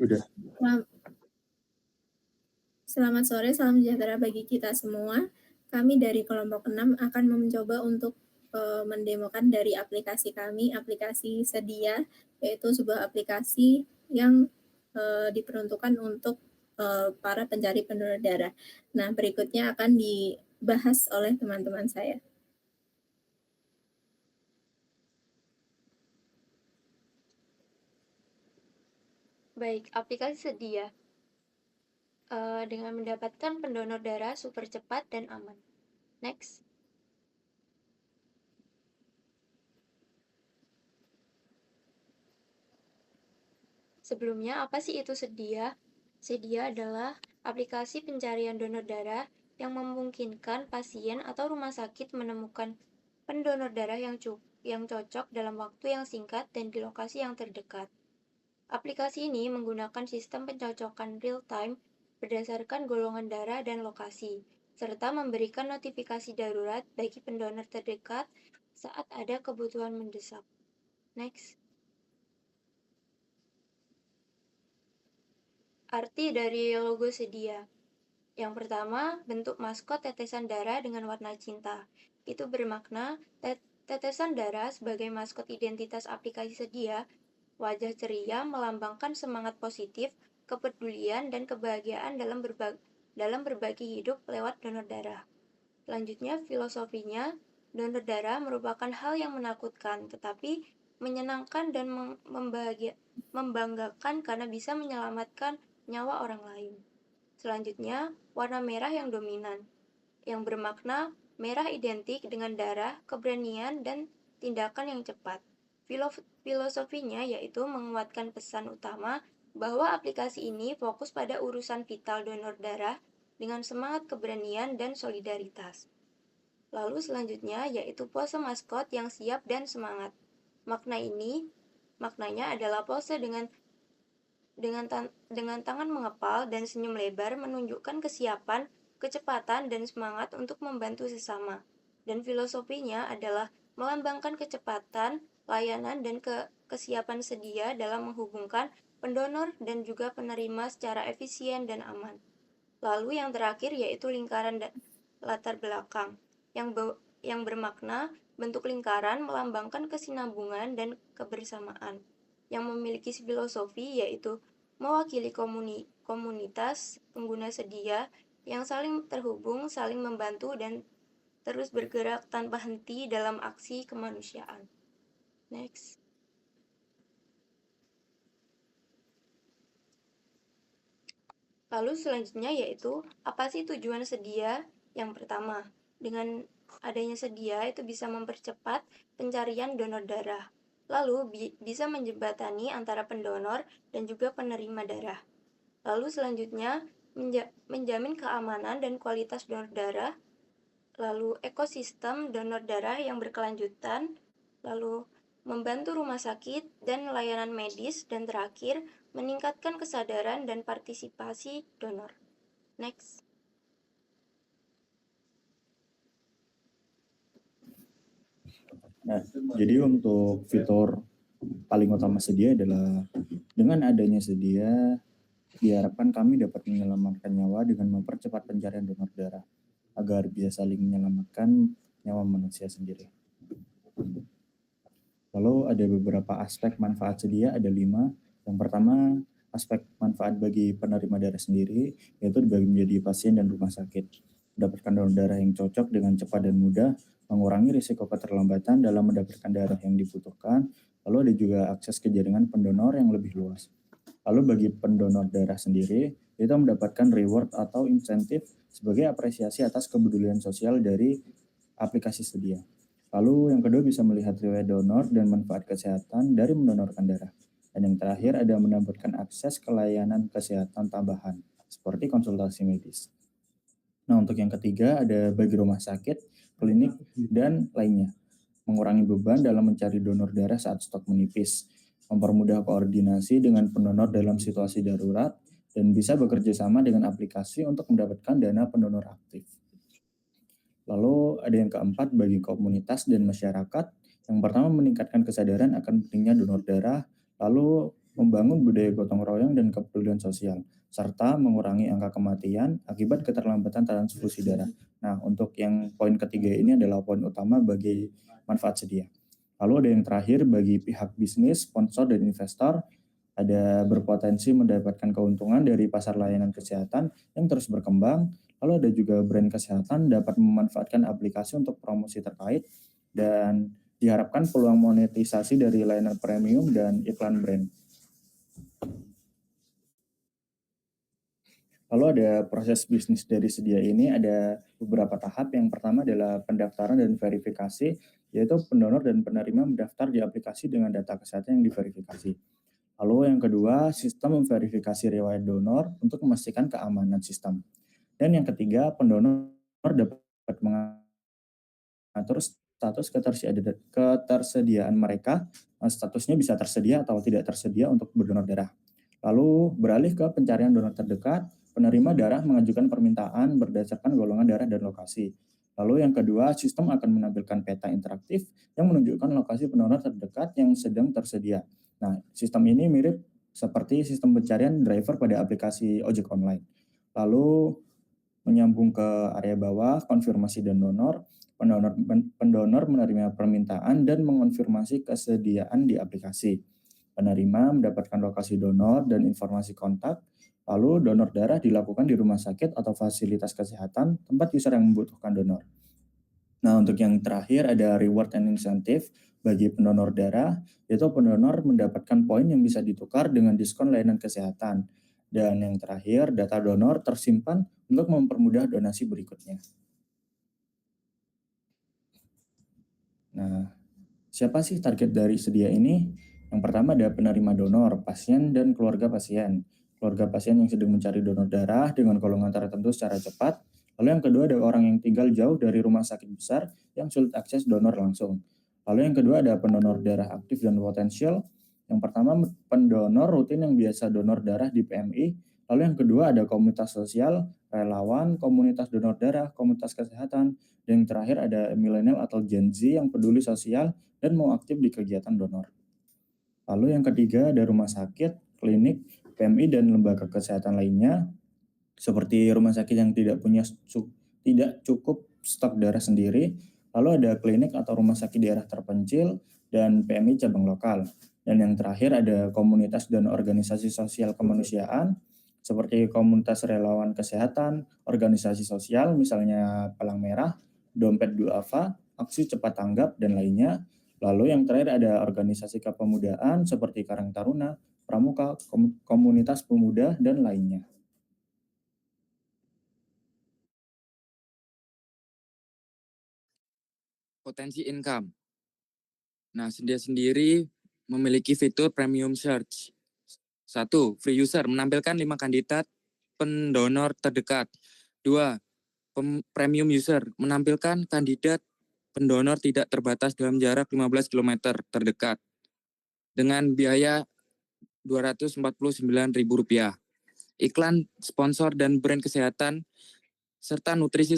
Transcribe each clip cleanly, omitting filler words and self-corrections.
Udah. Selamat sore, salam sejahtera bagi kita semua. Kami dari kelompok 6 akan mencoba untuk mendemokan dari aplikasi kami, aplikasi Sedia, yaitu sebuah aplikasi yang diperuntukkan untuk para pencari pendonor darah. Nah, berikutnya akan dibahas oleh teman-teman saya. Baik, aplikasi Sedia dengan mendapatkan pendonor darah super cepat dan aman. Next. Sebelumnya, apa sih itu Sedia? Sedia adalah aplikasi pencarian donor darah yang memungkinkan pasien atau rumah sakit menemukan pendonor darah yang cocok dalam waktu yang singkat dan di lokasi yang terdekat. Aplikasi ini menggunakan sistem pencocokan real-time berdasarkan golongan darah dan lokasi, serta memberikan notifikasi darurat bagi pendonor terdekat saat ada kebutuhan mendesak. Next. Arti dari logo Sedia. Yang pertama, bentuk maskot tetesan darah dengan warna cinta. Itu bermakna tetesan darah sebagai maskot identitas aplikasi Sedia, wajah ceria melambangkan semangat positif, kepedulian, dan kebahagiaan dalam berbagi hidup lewat donor darah. Selanjutnya, filosofinya, donor darah merupakan hal yang menakutkan, tetapi menyenangkan dan membanggakan karena bisa menyelamatkan nyawa orang lain. Selanjutnya, warna merah yang dominan, yang bermakna merah identik dengan darah, keberanian, dan tindakan yang cepat. Filosofinya yaitu menguatkan pesan utama bahwa aplikasi ini fokus pada urusan vital donor darah dengan semangat keberanian dan solidaritas. Lalu selanjutnya yaitu pose maskot yang siap dan semangat. Maknanya adalah pose dengan tangan mengepal dan senyum lebar menunjukkan kesiapan, kecepatan, dan semangat untuk membantu sesama. Dan filosofinya adalah melambangkan kecepatan, layanan, dan kesiapan Sedia dalam menghubungkan pendonor dan juga penerima secara efisien dan aman. Lalu yang terakhir yaitu lingkaran latar belakang, yang bermakna bentuk lingkaran melambangkan kesinambungan dan kebersamaan, yang memiliki filosofi yaitu mewakili komunitas pengguna Sedia yang saling terhubung, saling membantu, dan terus bergerak tanpa henti dalam aksi kemanusiaan. Next. Lalu selanjutnya yaitu, apa sih tujuan Sedia? Yang pertama, dengan adanya Sedia itu bisa mempercepat pencarian donor darah. Lalu bisa menjembatani antara pendonor dan juga penerima darah. Lalu selanjutnya, menjamin keamanan dan kualitas donor darah. Lalu ekosistem donor darah yang berkelanjutan. Lalu membantu rumah sakit dan layanan medis. Dan terakhir, meningkatkan kesadaran dan partisipasi donor. Next. Nah, jadi untuk fitur paling utama Sedia adalah dengan adanya Sedia diharapkan kami dapat menyelamatkan nyawa dengan mempercepat pencarian donor darah agar bisa saling menyelamatkan nyawa manusia sendiri. Lalu ada beberapa aspek manfaat Sedia, ada 5. Yang pertama, aspek manfaat bagi penerima darah sendiri, yaitu dibagi menjadi pasien dan rumah sakit. Mendapatkan donor darah yang cocok dengan cepat dan mudah, mengurangi risiko keterlambatan dalam mendapatkan darah yang dibutuhkan. Lalu ada juga akses ke jaringan pendonor yang lebih luas. Lalu bagi pendonor darah sendiri, itu mendapatkan reward atau insentif sebagai apresiasi atas kepedulian sosial dari aplikasi Sedia. Lalu yang kedua bisa melihat riwayat donor dan manfaat kesehatan dari mendonorkan darah. Dan yang terakhir ada mendapatkan akses ke layanan kesehatan tambahan seperti konsultasi medis. Nah, untuk yang ketiga ada bagi rumah sakit, klinik, dan lainnya. Mengurangi beban dalam mencari donor darah saat stok menipis, mempermudah koordinasi dengan pendonor dalam situasi darurat, dan bisa bekerja sama dengan aplikasi untuk mendapatkan dana pendonor aktif. Lalu ada yang keempat bagi komunitas dan masyarakat. Yang pertama meningkatkan kesadaran akan pentingnya donor darah, lalu membangun budaya gotong royong dan kepedulian sosial, serta mengurangi angka kematian akibat keterlambatan transfusi darah. Nah, untuk yang poin ketiga ini adalah poin utama bagi manfaat sedia. Lalu ada yang terakhir bagi pihak bisnis, sponsor, dan investor, ada berpotensi mendapatkan keuntungan dari pasar layanan kesehatan yang terus berkembang. Lalu ada juga brand kesehatan dapat memanfaatkan aplikasi untuk promosi terkait, dan diharapkan peluang monetisasi dari layanan premium dan iklan brand. Lalu ada proses bisnis dari sedia ini, ada beberapa tahap. Yang pertama adalah pendaftaran dan verifikasi, yaitu pendonor dan penerima mendaftar di aplikasi dengan data kesehatan yang diverifikasi. Lalu yang kedua, sistem memverifikasi riwayat donor untuk memastikan keamanan sistem. Dan yang ketiga, pendonor dapat mengatur status ketersediaan mereka, statusnya bisa tersedia atau tidak tersedia untuk berdonor darah. Lalu beralih ke pencarian donor terdekat, penerima darah mengajukan permintaan berdasarkan golongan darah dan lokasi. Lalu yang kedua, sistem akan menampilkan peta interaktif yang menunjukkan lokasi pendonor terdekat yang sedang tersedia. Nah, sistem ini mirip seperti sistem pencarian driver pada aplikasi ojek online. Lalu menyambung ke area bawah, konfirmasi dan donor. Pendonor menerima permintaan dan mengonfirmasi kesediaan di aplikasi. Penerima mendapatkan lokasi donor dan informasi kontak. Lalu donor darah dilakukan di rumah sakit atau fasilitas kesehatan tempat user yang membutuhkan donor. Nah, untuk yang terakhir ada reward and incentive bagi pendonor darah, yaitu pendonor mendapatkan poin yang bisa ditukar dengan diskon layanan kesehatan. Dan yang terakhir, data donor tersimpan untuk mempermudah donasi berikutnya. Nah, siapa sih target dari sedia ini? Yang pertama ada penerima donor, pasien dan keluarga pasien. Keluarga pasien yang sedang mencari donor darah dengan golongan tertentu secara cepat. Lalu yang kedua ada orang yang tinggal jauh dari rumah sakit besar yang sulit akses donor langsung. Lalu yang kedua ada pendonor darah aktif dan potensial. Yang pertama pendonor rutin yang biasa donor darah di PMI. Lalu yang kedua ada komunitas sosial, relawan, komunitas donor darah, komunitas kesehatan. Dan yang terakhir ada milenial atau Gen Z yang peduli sosial dan mau aktif di kegiatan donor. Lalu yang ketiga ada rumah sakit, klinik, PMI, dan lembaga kesehatan lainnya, seperti rumah sakit yang tidak cukup stok darah sendiri. Lalu ada klinik atau rumah sakit daerah terpencil, dan PMI cabang lokal. Dan yang terakhir ada komunitas dan organisasi sosial kemanusiaan, seperti komunitas relawan kesehatan, organisasi sosial misalnya Palang Merah, Dompet Duafa, Aksi Cepat Tanggap, dan lainnya. Lalu yang terakhir ada organisasi kepemudaan seperti Karang Taruna, Pramuka, komunitas pemuda, dan lainnya. Potensi income. Nah, sedia sendiri memiliki fitur premium search. 1. Free user menampilkan 5 kandidat pendonor terdekat. 2. Premium user menampilkan kandidat pendonor tidak terbatas dalam jarak 15 km terdekat dengan biaya Rp249.000. Iklan sponsor dan brand kesehatan serta nutrisi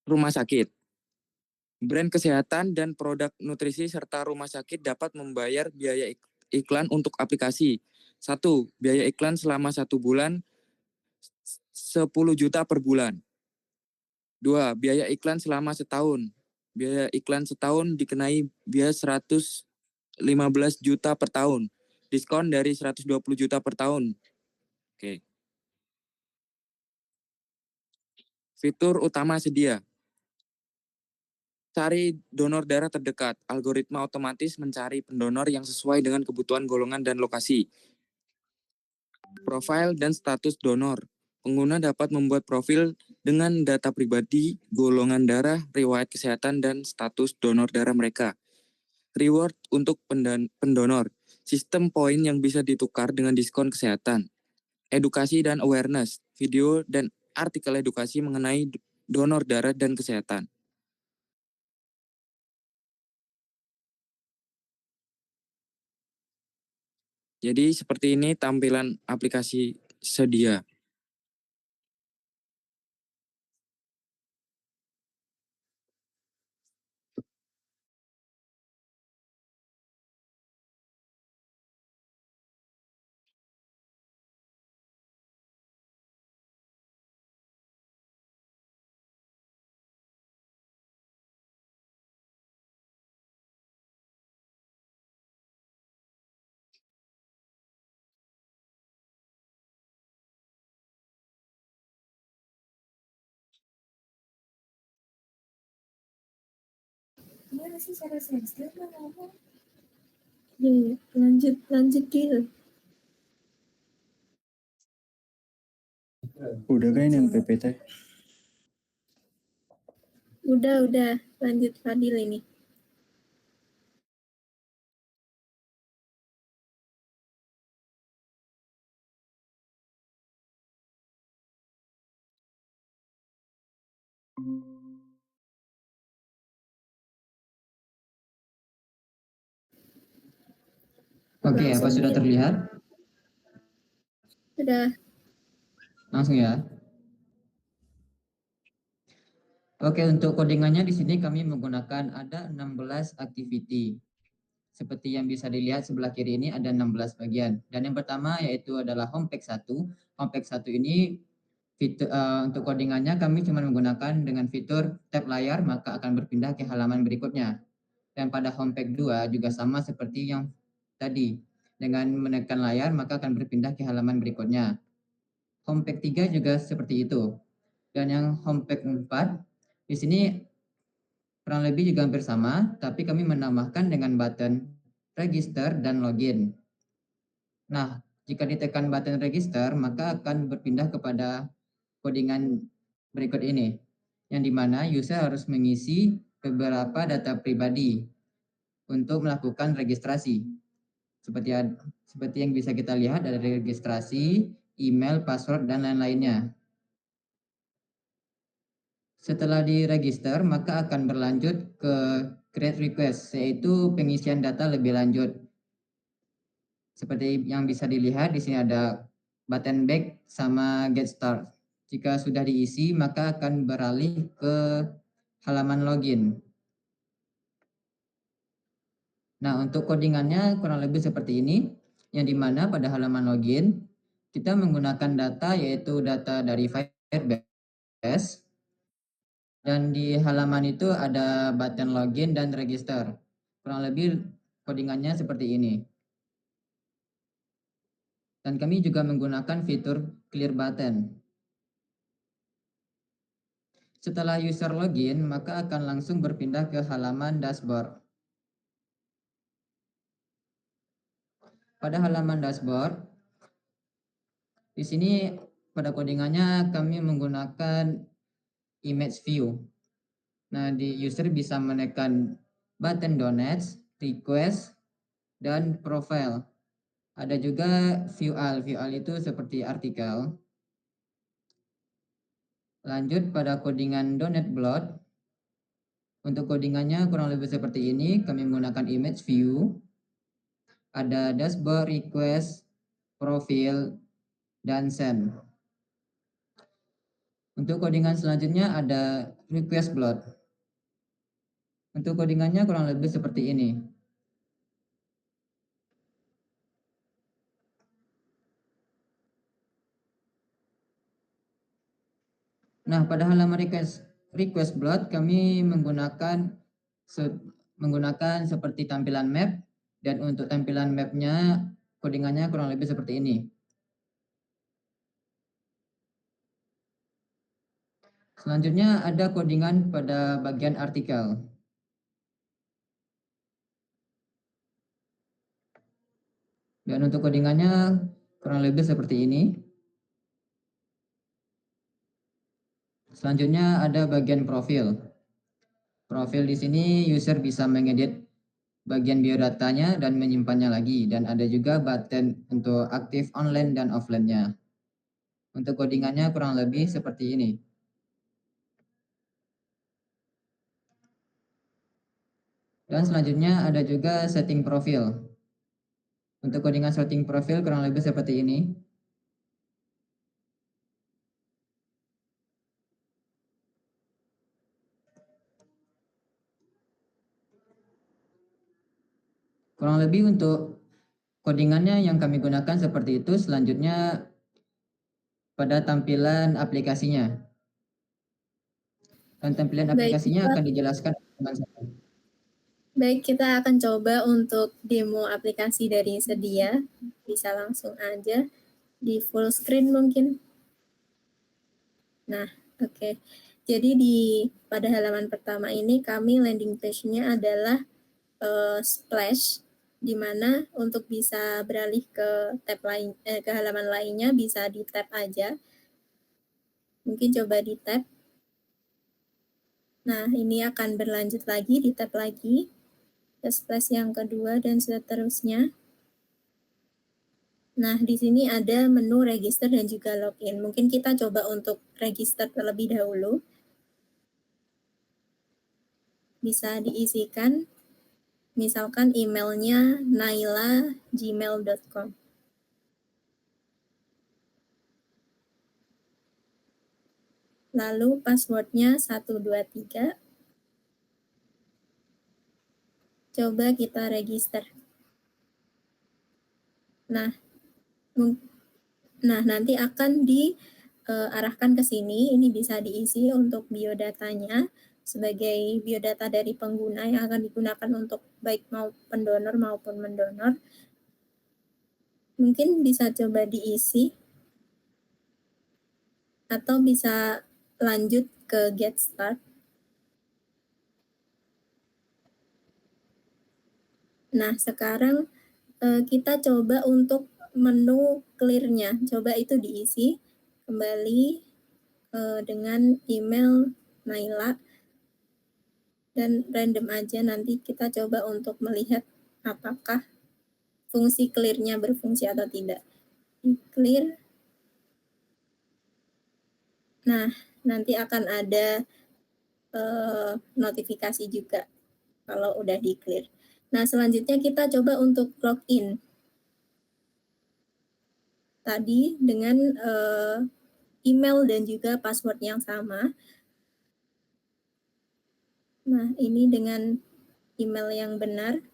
rumah sakit. Brand kesehatan dan produk nutrisi serta rumah sakit dapat membayar biaya iklan untuk aplikasi. 1. Biaya iklan selama 1 bulan 10 juta per bulan. 2. Biaya iklan selama setahun. Biaya iklan setahun dikenai biaya 115 juta per tahun. Diskon dari 120 juta per tahun. Oke. Fitur utama sedia. Cari donor darah terdekat. Algoritma otomatis mencari pendonor yang sesuai dengan kebutuhan golongan dan lokasi. Profil dan status donor. Pengguna dapat membuat profil dengan data pribadi, golongan darah, riwayat kesehatan, dan status donor darah mereka. Reward untuk pendonor. Sistem poin yang bisa ditukar dengan diskon kesehatan. Edukasi dan awareness. Video dan artikel edukasi mengenai donor darah dan kesehatan. Jadi seperti ini tampilan aplikasi sedia. Iya, lanjut Gil. Udah kan ini yang PPT? Udah, lanjut Fadil ini. Oke, apa Langsung sudah ya. terlihat? Sudah. Langsung ya. Oke, untuk codingannya di sini kami menggunakan ada 16 activity. Seperti yang bisa dilihat sebelah kiri ini ada 16 bagian. Dan yang pertama yaitu adalah homepage 1. Homepage 1 ini untuk codingannya kami cuma menggunakan dengan fitur tab layar maka akan berpindah ke halaman berikutnya. Dan pada homepage 2 juga sama seperti yang tadi. Dengan menekan layar maka akan berpindah ke halaman berikutnya. Homepage 3 juga seperti itu. Dan yang homepage 4 di sini kurang lebih juga hampir sama, tapi kami menambahkan dengan button register dan login. Nah, jika ditekan button register, maka akan berpindah kepada codingan berikut ini, yang dimana user harus mengisi beberapa data pribadi untuk melakukan registrasi. Seperti yang bisa kita lihat ada registrasi, email, password, dan lain-lainnya. Setelah diregister, maka akan berlanjut ke create request, yaitu pengisian data lebih lanjut. Seperti yang bisa dilihat, di sini ada button back sama get start. Jika sudah diisi, maka akan beralih ke halaman login. Nah, untuk codingannya kurang lebih seperti ini, yang dimana pada halaman login, kita menggunakan data yaitu data dari Firebase, dan di halaman itu ada button login dan register. Kurang lebih codingannya seperti ini. Dan kami juga menggunakan fitur clear button. Setelah user login, maka akan langsung berpindah ke halaman dashboard. Pada halaman dashboard, di sini pada codingannya kami menggunakan image view. Nah, di user bisa menekan button donates, request, dan profile. Ada juga view all. View all itu seperti artikel. Lanjut pada codingan donate blood. Untuk codingannya kurang lebih seperti ini. Kami menggunakan image view. Ada dashboard, request, profile, dan send. Untuk codingan selanjutnya ada request blood. Untuk codingannya kurang lebih seperti ini. Nah, pada halaman request blood kami menggunakan seperti tampilan map, dan untuk tampilan mapnya codingannya kurang lebih seperti ini. Selanjutnya ada codingan pada bagian artikel. Dan untuk codingannya kurang lebih seperti ini. Selanjutnya ada bagian profil. Profil di sini user bisa mengedit bagian biodatanya dan menyimpannya lagi. Dan ada juga button untuk aktif online dan offline-nya. Untuk codingannya kurang lebih seperti ini. Dan selanjutnya ada juga setting profil. Untuk codingan setting profil kurang lebih seperti ini. Kurang lebih untuk codingannya yang kami gunakan seperti itu. Selanjutnya pada tampilan aplikasinya. Dan tampilan aplikasinya akan dijelaskan teman saya. Baik, kita akan coba untuk demo aplikasi dari Sedia. Bisa langsung aja di full screen mungkin. Nah, oke. Jadi pada halaman pertama ini kami landing page-nya adalah splash, di mana untuk bisa beralih ke ke halaman lainnya bisa di tab aja. Mungkin coba di tab. Nah, ini akan berlanjut lagi di tab lagi, ke splash yang kedua dan seterusnya. Nah, di sini ada menu register dan juga login. Mungkin kita coba untuk register terlebih dahulu. Bisa diisikan, misalkan emailnya naila@gmail.com. Lalu passwordnya 123. Coba kita register. Nah, nanti akan diarahkan ke sini. Ini bisa diisi untuk biodatanya sebagai biodata dari pengguna yang akan digunakan untuk baik mau pendonor maupun mendonor. Mungkin bisa coba diisi atau bisa lanjut ke get start. Nah, sekarang kita coba untuk menu clear-nya. Coba itu diisi kembali dengan email Naila. Dan random aja, nanti kita coba untuk melihat apakah fungsi clear-nya berfungsi atau tidak. Di clear. Nah, nanti akan ada notifikasi juga kalau udah di clear. Nah, selanjutnya kita coba untuk login. Tadi dengan email dan juga password yang sama. Nah, ini dengan email yang benar.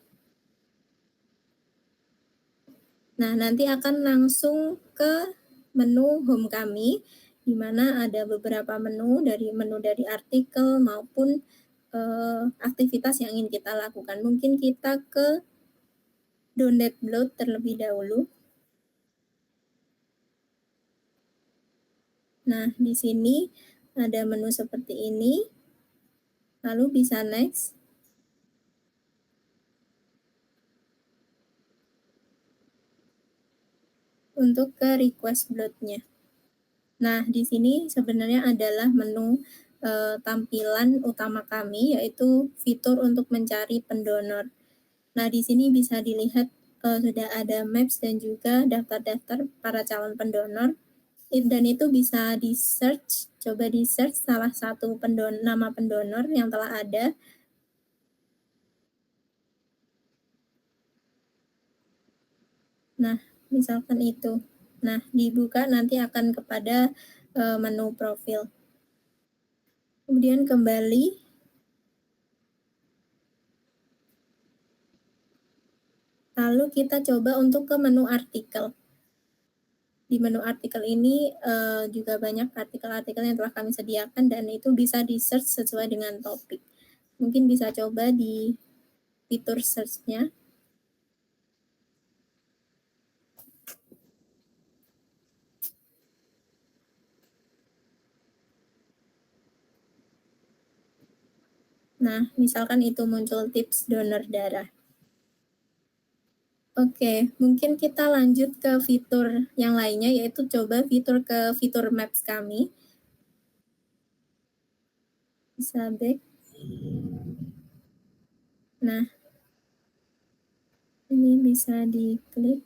Nah, nanti akan langsung ke menu home kami, di mana ada beberapa menu dari artikel maupun aktivitas yang ingin kita lakukan. Mungkin kita ke download terlebih dahulu. Nah, di sini ada menu seperti ini. Lalu bisa next. Untuk ke request blood-nya. Nah, di sini sebenarnya adalah menu tampilan utama kami, yaitu fitur untuk mencari pendonor. Nah, di sini bisa dilihat sudah ada maps dan juga daftar-daftar para calon pendonor. Dan itu bisa di-search, coba di-search salah satu nama pendonor yang telah ada. Nah, misalkan itu. Nah, dibuka nanti akan kepada menu profil. Kemudian kembali. Lalu kita coba untuk ke menu artikel. Di menu artikel ini juga banyak artikel-artikel yang telah kami sediakan dan itu bisa di-search sesuai dengan topik. Mungkin bisa coba di fitur search-nya. Nah, misalkan itu muncul tips donor darah. Oke, mungkin kita lanjut ke fitur yang lainnya, yaitu coba fitur maps kami. Bisa back. Nah, ini bisa diklik.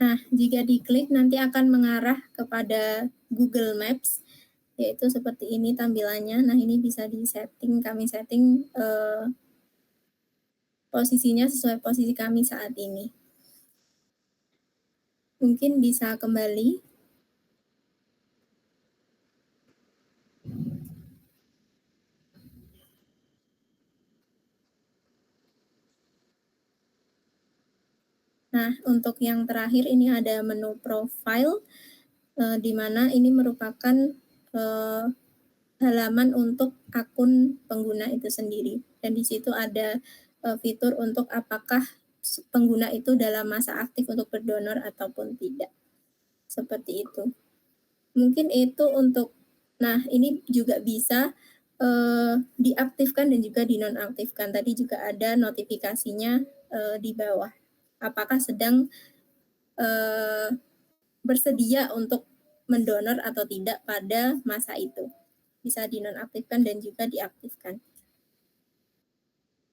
Nah, jika diklik nanti akan mengarah kepada Google Maps, yaitu seperti ini tampilannya. Nah, ini bisa kami setting posisinya sesuai posisi kami saat ini. Mungkin bisa kembali. Nah, untuk yang terakhir ini ada menu profile, di mana ini merupakan halaman untuk akun pengguna itu sendiri. Dan di situ ada fitur untuk apakah pengguna itu dalam masa aktif untuk berdonor ataupun tidak. Seperti itu. Mungkin itu untuk, nah ini juga bisa diaktifkan dan juga dinonaktifkan. Tadi juga ada notifikasinya di bawah. Apakah sedang bersedia untuk mendonor atau tidak pada masa itu. Bisa dinonaktifkan dan juga diaktifkan.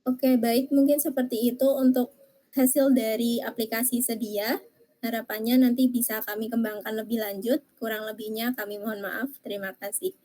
Oke, baik. Mungkin seperti itu untuk hasil dari aplikasi Sedia. Harapannya nanti bisa kami kembangkan lebih lanjut. Kurang lebihnya kami mohon maaf. Terima kasih.